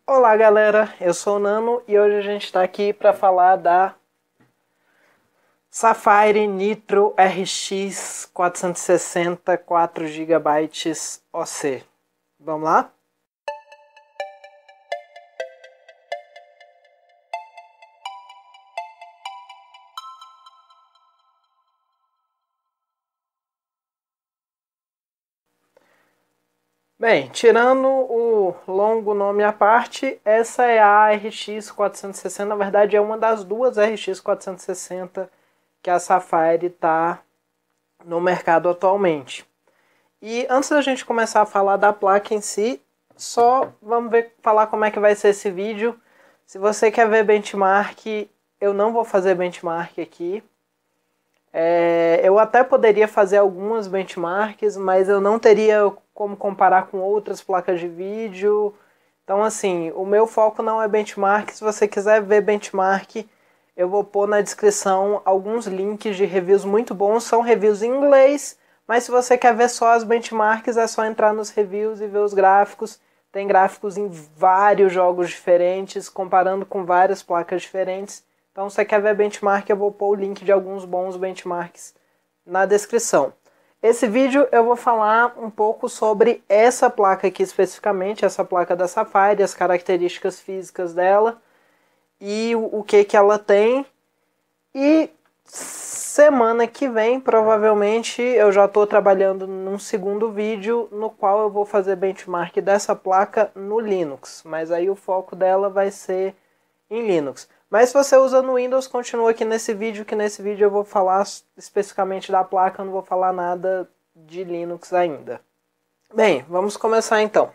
Olá galera, eu sou o Nano e hoje a gente está aqui para falar da Sapphire Nitro RX 460 4GB OC. Vamos lá? Bem, tirando o longo nome à parte, essa é a RX 460, na verdade é uma das duas RX 460 que a Sapphire está no mercado atualmente. E antes da gente começar a falar da placa em si, só vamos falar como é que vai ser esse vídeo. Se você quer ver benchmark, eu não vou fazer benchmark aqui. Eu até poderia fazer algumas benchmarks, mas eu não teria como comparar com outras placas de vídeo. Então, assim, o meu foco não é benchmark. Se você quiser ver benchmark, eu vou pôr na descrição alguns links de reviews muito bons. São reviews em inglês, mas se você quer ver só as benchmarks, é só entrar nos reviews e ver os gráficos. Tem gráficos em vários jogos diferentes, comparando com várias placas diferentes. Então, se você quer ver benchmark, eu vou pôr o link de alguns bons benchmarks na descrição. Esse vídeo eu vou falar um pouco sobre essa placa aqui especificamente, essa placa da Sapphire, as características físicas dela e o que ela tem. E semana que vem, provavelmente, eu já estou trabalhando num segundo vídeo no qual eu vou fazer benchmark dessa placa no Linux, mas aí o foco dela vai ser em Linux. Mas se você usa no Windows, continua aqui nesse vídeo, que nesse vídeo eu vou falar especificamente da placa, eu não vou falar nada de Linux ainda. Bem, vamos começar então.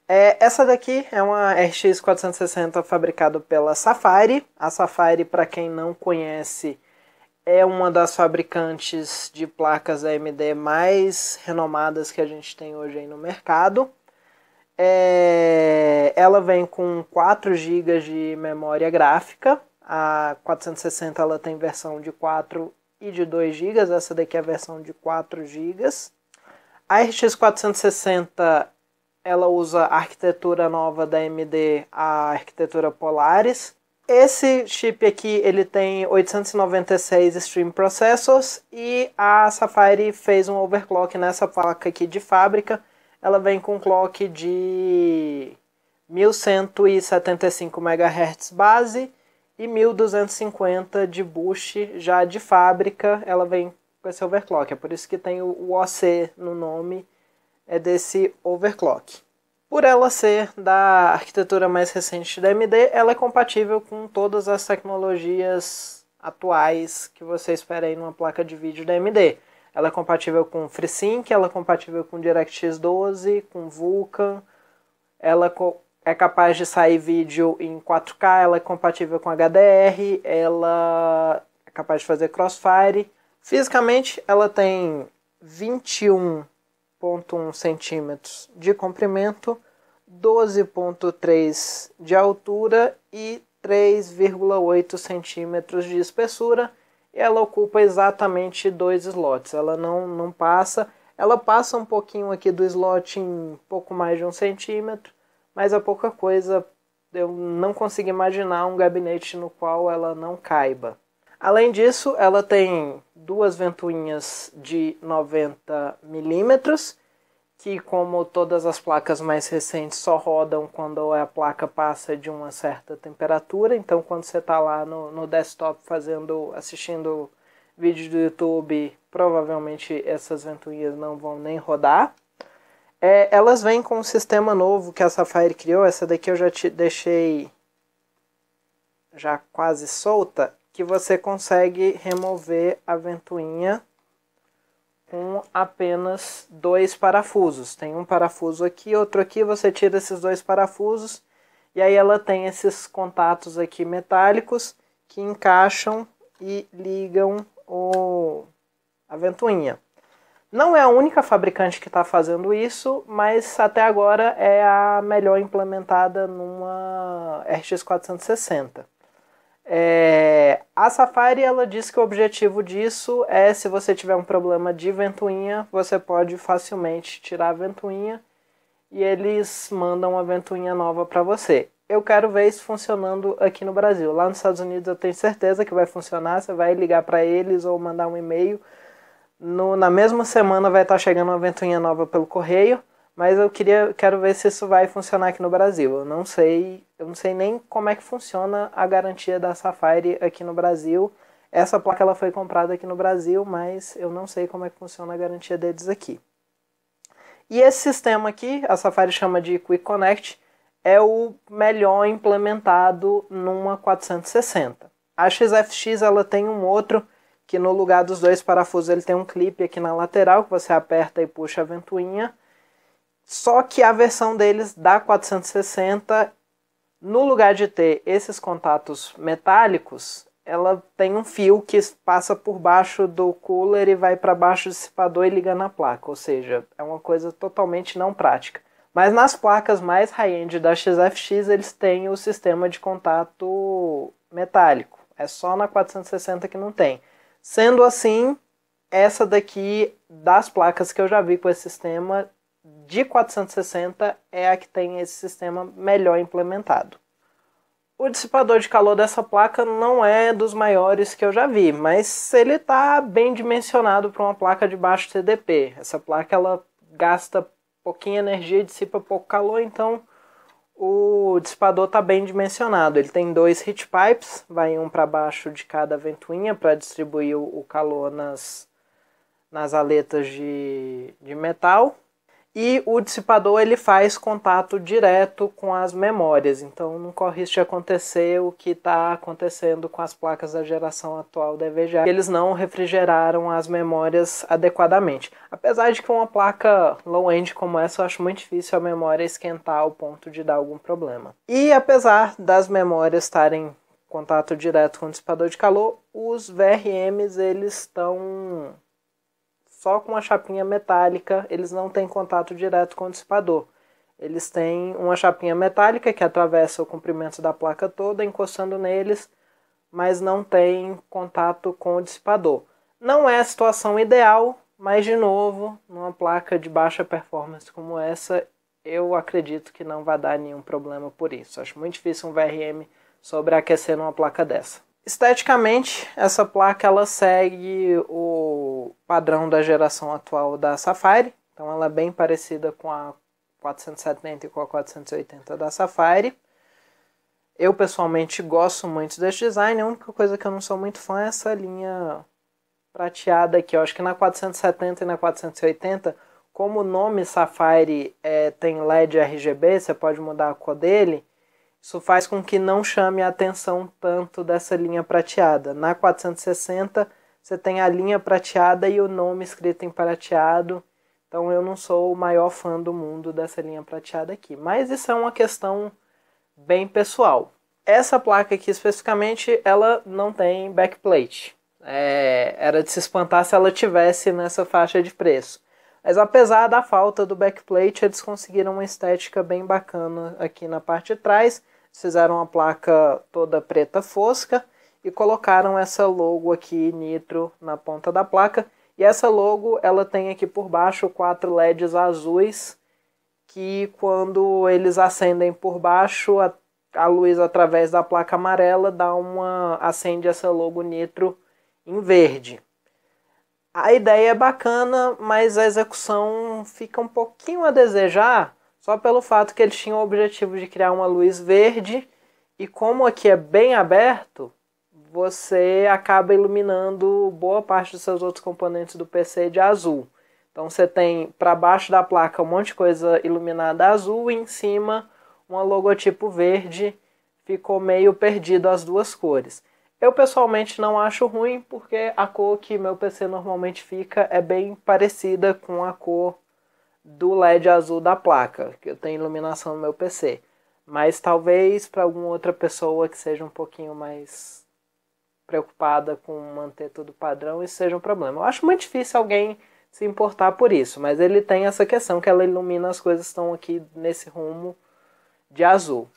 Essa daqui é uma RX 460 fabricada pela Sapphire. A Sapphire, para quem não conhece, é uma das fabricantes de placas AMD mais renomadas que a gente tem hoje aí no mercado. Ela vem com 4 GB de memória gráfica. A 460 ela tem versão de 4 e de 2 GB. Essa daqui é a versão de 4 GB. A RX 460 ela usa a arquitetura nova da AMD, a arquitetura Polaris. Esse chip aqui ele tem 896 Stream Processors e a Sapphire fez um overclock nessa placa aqui de fábrica. Ela vem com clock de 1175 MHz base e 1250 de boost já de fábrica. Ela vem com esse overclock, é por isso que tem o OC no nome desse overclock. Por ela ser da arquitetura mais recente da AMD, ela é compatível com todas as tecnologias atuais que você espera aí numa placa de vídeo da AMD. Ela é compatível com FreeSync, ela é compatível com DirectX 12, com Vulkan, ela é capaz de sair vídeo em 4K, ela é compatível com HDR, ela é capaz de fazer Crossfire. Fisicamente, ela tem 21,1 centímetros de comprimento, 12,3 de altura e 3,8 centímetros de espessura. Ela ocupa exatamente 2 slots, ela não passa, ela passa um pouquinho aqui do slot em pouco mais de 1 centímetro, mas é pouca coisa, eu não consigo imaginar um gabinete no qual ela não caiba. Além disso, ela tem 2 ventoinhas de 90 milímetros, que como todas as placas mais recentes só rodam quando a placa passa de uma certa temperatura. Então quando você está lá no desktop assistindo vídeos do YouTube, provavelmente essas ventoinhas não vão nem rodar. Elas vêm com um sistema novo que a Sapphire criou. Essa daqui eu já te deixei já quase solta, que você consegue remover a ventoinha com apenas 2 parafusos. Tem um parafuso aqui, outro aqui, você tira esses 2 parafusos e aí ela tem esses contatos aqui metálicos que encaixam e ligam a ventoinha. Não é a única fabricante que está fazendo isso, mas até agora é a melhor implementada numa RX 460. A Sapphire ela diz que o objetivo disso é, se você tiver um problema de ventoinha, você pode facilmente tirar a ventoinha e eles mandam uma ventoinha nova para você. Eu quero ver isso funcionando aqui no Brasil. Lá nos Estados Unidos eu tenho certeza que vai funcionar. Você vai ligar para eles ou mandar um e-mail. Na mesma semana vai estar chegando uma ventoinha nova pelo correio. Mas quero ver se isso vai funcionar aqui no Brasil. Eu não sei nem como é que funciona a garantia da Safari aqui no Brasil. Essa placa ela foi comprada aqui no Brasil, mas eu não sei como é que funciona a garantia deles aqui. E esse sistema aqui, a Safari chama de Quick Connect, é o melhor implementado numa 460. A XFX ela tem um outro, que no lugar dos dois parafusos ele tem um clipe aqui na lateral, que você aperta e puxa a ventoinha. Só que a versão deles da 460, no lugar de ter esses contatos metálicos, ela tem um fio que passa por baixo do cooler e vai para baixo do dissipador e liga na placa. Ou seja, é uma coisa totalmente não prática. Mas nas placas mais high-end da XFX, eles têm o sistema de contato metálico. É só na 460 que não tem. Sendo assim, essa daqui, das placas que eu já vi com esse sistema, de 460 é a que tem esse sistema melhor implementado. O dissipador de calor dessa placa não é dos maiores que eu já vi, mas ele está bem dimensionado para uma placa de baixo CDP. Essa placa ela gasta pouquinha energia e dissipa pouco calor, então o dissipador está bem dimensionado. Ele tem 2 heat pipes, vai um para baixo de cada ventoinha para distribuir o calor nas aletas de metal. E o dissipador ele faz contato direto com as memórias, então não corre risco de acontecer o que está acontecendo com as placas da geração atual da EVGA. Eles não refrigeraram as memórias adequadamente. Apesar de que uma placa low-end como essa eu acho muito difícil a memória esquentar ao ponto de dar algum problema. E apesar das memórias estarem em contato direto com o dissipador de calor, os VRMs eles estão só com a chapinha metálica, eles não têm contato direto com o dissipador. Eles têm uma chapinha metálica que atravessa o comprimento da placa toda, encostando neles, mas não tem contato com o dissipador. Não é a situação ideal, mas de novo, numa placa de baixa performance como essa, eu acredito que não vai dar nenhum problema por isso. Acho muito difícil um VRM sobreaquecer numa placa dessa. Esteticamente, essa placa ela segue o padrão da geração atual da Safari. Então ela é bem parecida com a 470 e com a 480 da Safari. Eu pessoalmente gosto muito desse design. A única coisa que eu não sou muito fã é essa linha prateada aqui. Eu acho que na 470 e na 480, como o nome Safari tem LED RGB, você pode mudar a cor dele. Isso faz com que não chame a atenção tanto dessa linha prateada. Na 460 você tem a linha prateada e o nome escrito em prateado. Então eu não sou o maior fã do mundo dessa linha prateada aqui. Mas isso é uma questão bem pessoal. Essa placa aqui especificamente, ela não tem backplate. Era de se espantar se ela tivesse nessa faixa de preço. Mas apesar da falta do backplate, eles conseguiram uma estética bem bacana aqui na parte de trás. Fizeram a placa toda preta fosca e colocaram essa logo aqui Nitro na ponta da placa. E essa logo ela tem aqui por baixo 4 LEDs azuis que quando eles acendem por baixo, a luz através da placa amarela acende essa logo Nitro em verde. A ideia é bacana, mas a execução fica um pouquinho a desejar, só pelo fato que eles tinham o objetivo de criar uma luz verde, e como aqui é bem aberto, você acaba iluminando boa parte dos seus outros componentes do PC de azul. Então você tem para baixo da placa um monte de coisa iluminada azul, e em cima um logotipo verde, ficou meio perdido as duas cores. Eu pessoalmente não acho ruim, porque a cor que meu PC normalmente fica é bem parecida com a cor do LED azul da placa, que eu tenho iluminação no meu PC. Mas talvez para alguma outra pessoa que seja um pouquinho mais preocupada com manter tudo padrão, isso seja um problema. Eu acho muito difícil alguém se importar por isso, mas ele tem essa questão que ela ilumina as coisas que estão aqui nesse rumo de azul.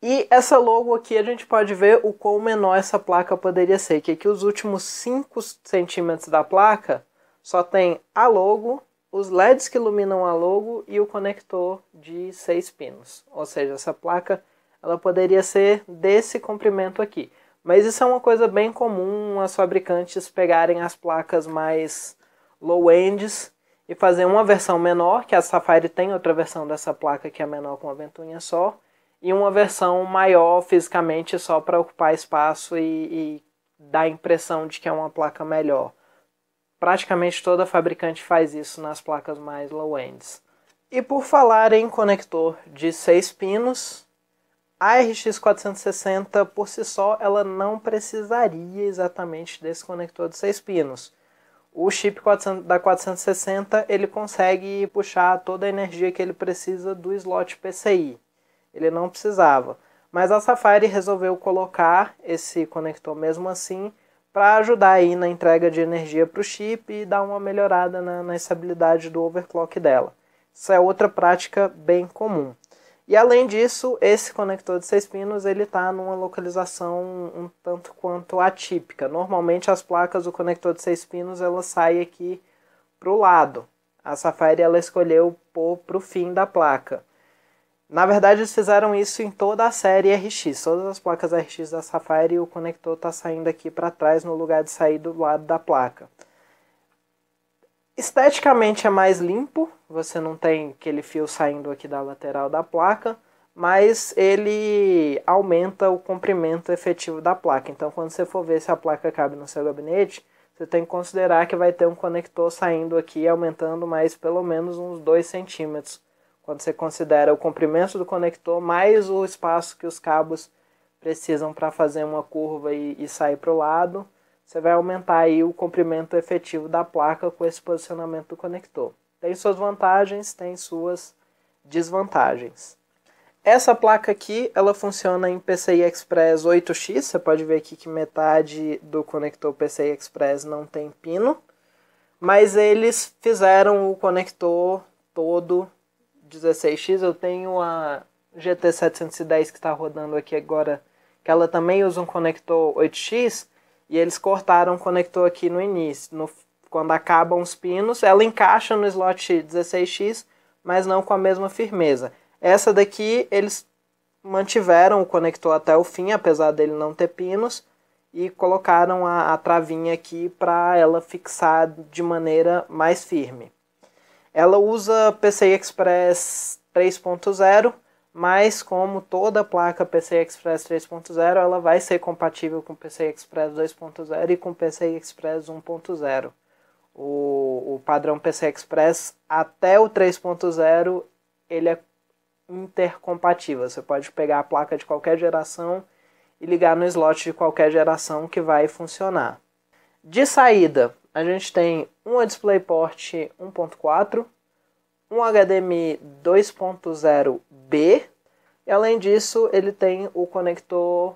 E essa logo aqui a gente pode ver o quão menor essa placa poderia ser, que aqui os últimos 5 centímetros da placa só tem a logo, os LEDs que iluminam a logo e o conector de 6 pinos. Ou seja, essa placa ela poderia ser desse comprimento aqui. Mas isso é uma coisa bem comum as fabricantes pegarem as placas mais low-ends e fazer uma versão menor, que a Safari tem outra versão dessa placa que é menor com uma ventoinha só, e uma versão maior fisicamente só para ocupar espaço e dar a impressão de que é uma placa melhor. Praticamente toda fabricante faz isso nas placas mais low-ends. E por falar em conector de 6 pinos, a RX 460 por si só ela não precisaria exatamente desse conector de 6 pinos. O chip da 460 ele consegue puxar toda a energia que ele precisa do slot PCI. Ele não precisava. Mas a Safari resolveu colocar esse conector mesmo assim para ajudar aí na entrega de energia para o chip e dar uma melhorada na estabilidade do overclock dela. Isso é outra prática bem comum. E além disso, esse conector de 6 pinos ele está numa localização um tanto quanto atípica. Normalmente as placas, o conector de 6 pinos, ela sai aqui para o lado. A Safari ela escolheu pôr para o fim da placa. Na verdade, eles fizeram isso em toda a série RX. Todas as placas RX da Safari, o conector está saindo aqui para trás no lugar de sair do lado da placa. Esteticamente é mais limpo, você não tem aquele fio saindo aqui da lateral da placa, mas ele aumenta o comprimento efetivo da placa. Então, quando você for ver se a placa cabe no seu gabinete, você tem que considerar que vai ter um conector saindo aqui, aumentando mais pelo menos uns 2 centímetros. Quando você considera o comprimento do conector mais o espaço que os cabos precisam para fazer uma curva e sair para o lado, você vai aumentar aí o comprimento efetivo da placa com esse posicionamento do conector. Tem suas vantagens, tem suas desvantagens. Essa placa aqui, ela funciona em PCI Express 8X, você pode ver aqui que metade do conector PCI Express não tem pino, mas eles fizeram o conector todo 16X. Eu tenho a GT710 que está rodando aqui agora, que ela também usa um conector 8X, e eles cortaram o conector aqui no início. Quando acabam os pinos, ela encaixa no slot 16X, mas não com a mesma firmeza. Essa daqui, eles mantiveram o conector até o fim, apesar dele não ter pinos, e colocaram a travinha aqui para ela fixar de maneira mais firme. Ela usa PCI Express 3.0, mas como toda placa PCI Express 3.0, ela vai ser compatível com PCI Express 2.0 e com PCI Express 1.0. O padrão PCI Express até o 3.0 ele é intercompatível. Você pode pegar a placa de qualquer geração e ligar no slot de qualquer geração que vai funcionar. De saída, a gente tem uma DisplayPort 1.4, um HDMI 2.0B, e além disso ele tem o conector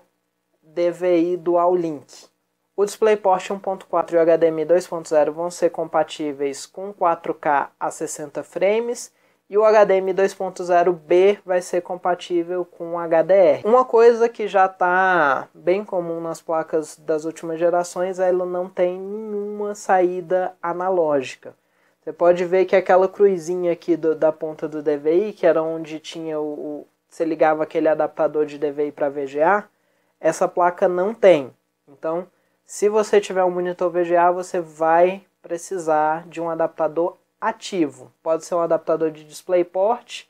DVI Dual Link. O DisplayPort 1.4 e o HDMI 2.0 vão ser compatíveis com 4K a 60 frames, e o HDMI 2.0B vai ser compatível com HDR. Uma coisa que já está bem comum nas placas das últimas gerações é ela não tem nenhuma saída analógica. Você pode ver que aquela cruzinha aqui da ponta do DVI, que era onde tinha você ligava aquele adaptador de DVI para VGA, essa placa não tem. Então, se você tiver um monitor VGA, você vai precisar de um adaptador ativo. Pode ser um adaptador de DisplayPort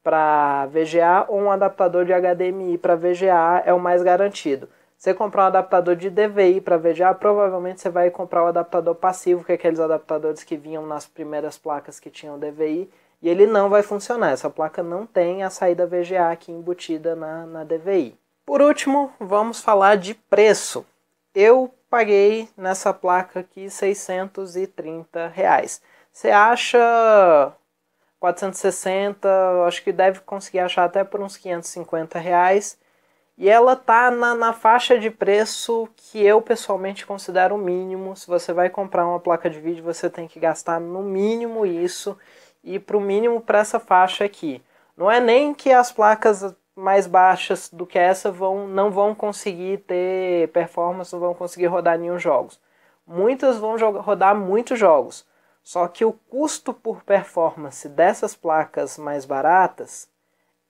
para VGA ou um adaptador de HDMI para VGA, é o mais garantido. Você comprar um adaptador de DVI para VGA, provavelmente você vai comprar o adaptador passivo, que é aqueles adaptadores que vinham nas primeiras placas que tinham DVI, e ele não vai funcionar. Essa placa não tem a saída VGA aqui embutida na DVI. Por último, vamos falar de preço. Eu paguei nessa placa aqui R$630. Você acha 460, acho que deve conseguir achar até por uns R$550. E ela tá na faixa de preço que eu pessoalmente considero o mínimo. Se você vai comprar uma placa de vídeo, você tem que gastar no mínimo isso. E para o mínimo para essa faixa aqui. Não é nem que as placas mais baixas do que essa não vão conseguir ter performance, não vão conseguir rodar nenhum jogos. Muitas vão rodar muitos jogos. Só que o custo por performance dessas placas mais baratas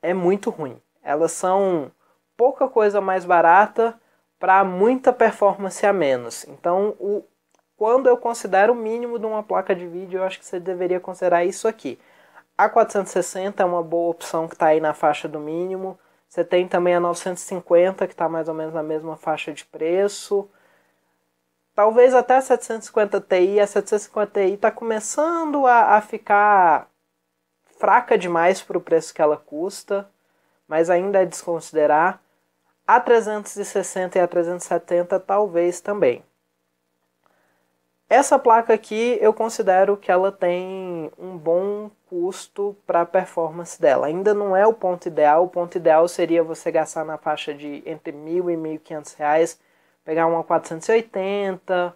é muito ruim. Elas são pouca coisa mais barata para muita performance a menos. Então, quando eu considero o mínimo de uma placa de vídeo, eu acho que você deveria considerar isso aqui. A 460 é uma boa opção que está aí na faixa do mínimo. Você tem também a 950, que está mais ou menos na mesma faixa de preço. Talvez até a 750 Ti. A 750 Ti está começando a ficar fraca demais para o preço que ela custa, mas ainda é desconsiderar. A 360 e a 370 talvez também. Essa placa aqui eu considero que ela tem um bom custo para a performance dela. Ainda não é o ponto ideal. O ponto ideal seria você gastar na faixa de entre R$1.000 e R$1.500, pegar uma 480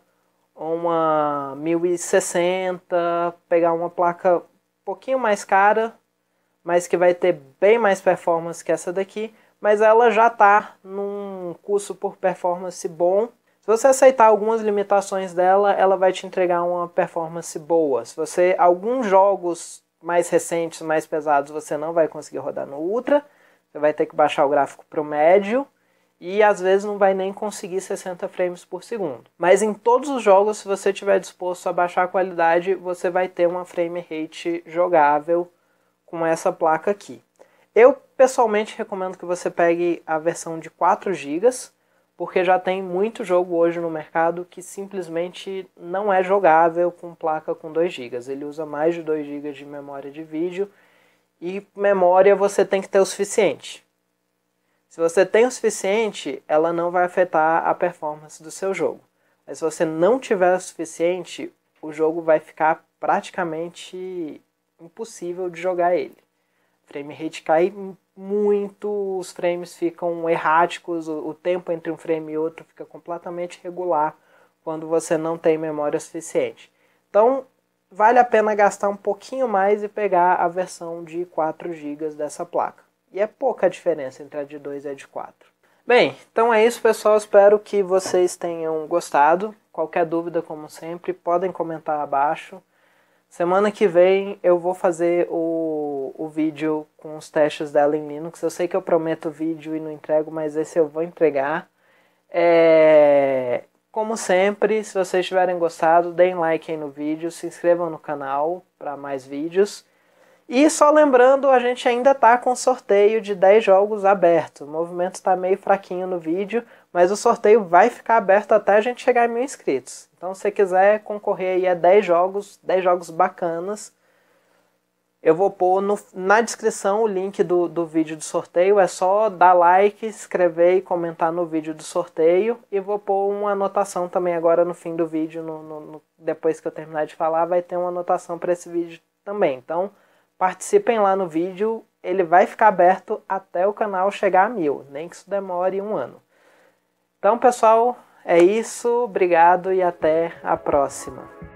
ou uma 1060, pegar uma placa um pouquinho mais cara, mas que vai ter bem mais performance que essa daqui, mas ela já está num custo por performance bom. Se você aceitar algumas limitações dela, ela vai te entregar uma performance boa. Se você, alguns jogos mais recentes, mais pesados, você não vai conseguir rodar no Ultra, você vai ter que baixar o gráfico para o médio, e às vezes não vai nem conseguir 60 frames por segundo. Mas em todos os jogos, se você estiver disposto a baixar a qualidade, você vai ter uma frame rate jogável com essa placa aqui. Eu pessoalmente recomendo que você pegue a versão de 4 GB, porque já tem muito jogo hoje no mercado que simplesmente não é jogável com placa com 2 GB. Ele usa mais de 2 GB de memória de vídeo, e memória você tem que ter o suficiente. Se você tem o suficiente, ela não vai afetar a performance do seu jogo. Mas se você não tiver o suficiente, o jogo vai ficar praticamente impossível de jogar ele. O frame rate cai muito, os frames ficam erráticos, o tempo entre um frame e outro fica completamente irregular quando você não tem memória suficiente. Então, vale a pena gastar um pouquinho mais e pegar a versão de 4 GB dessa placa. E é pouca a diferença entre a de 2 e a de 4. Bem, então é isso, pessoal. Espero que vocês tenham gostado. Qualquer dúvida, como sempre, podem comentar abaixo. Semana que vem eu vou fazer o vídeo com os testes dela em Linux. Eu sei que eu prometo vídeo e não entrego, mas esse eu vou entregar. Como sempre, se vocês tiverem gostado, deem like aí no vídeo, se inscrevam no canal para mais vídeos. E só lembrando, a gente ainda está com sorteio de 10 jogos aberto. O movimento está meio fraquinho no vídeo, mas o sorteio vai ficar aberto até a gente chegar a 1.000 inscritos. Então, se você quiser concorrer aí a 10 jogos bacanas, eu vou pôr na descrição o link do vídeo do sorteio. É só dar like, escrever e comentar no vídeo do sorteio. E vou pôr uma anotação também agora no fim do vídeo. Depois que eu terminar de falar, vai ter uma anotação para esse vídeo também. Então, participem lá no vídeo. Ele vai ficar aberto até o canal chegar a 1.000. Nem que isso demore 1 ano. Então, pessoal, é isso. Obrigado e até a próxima.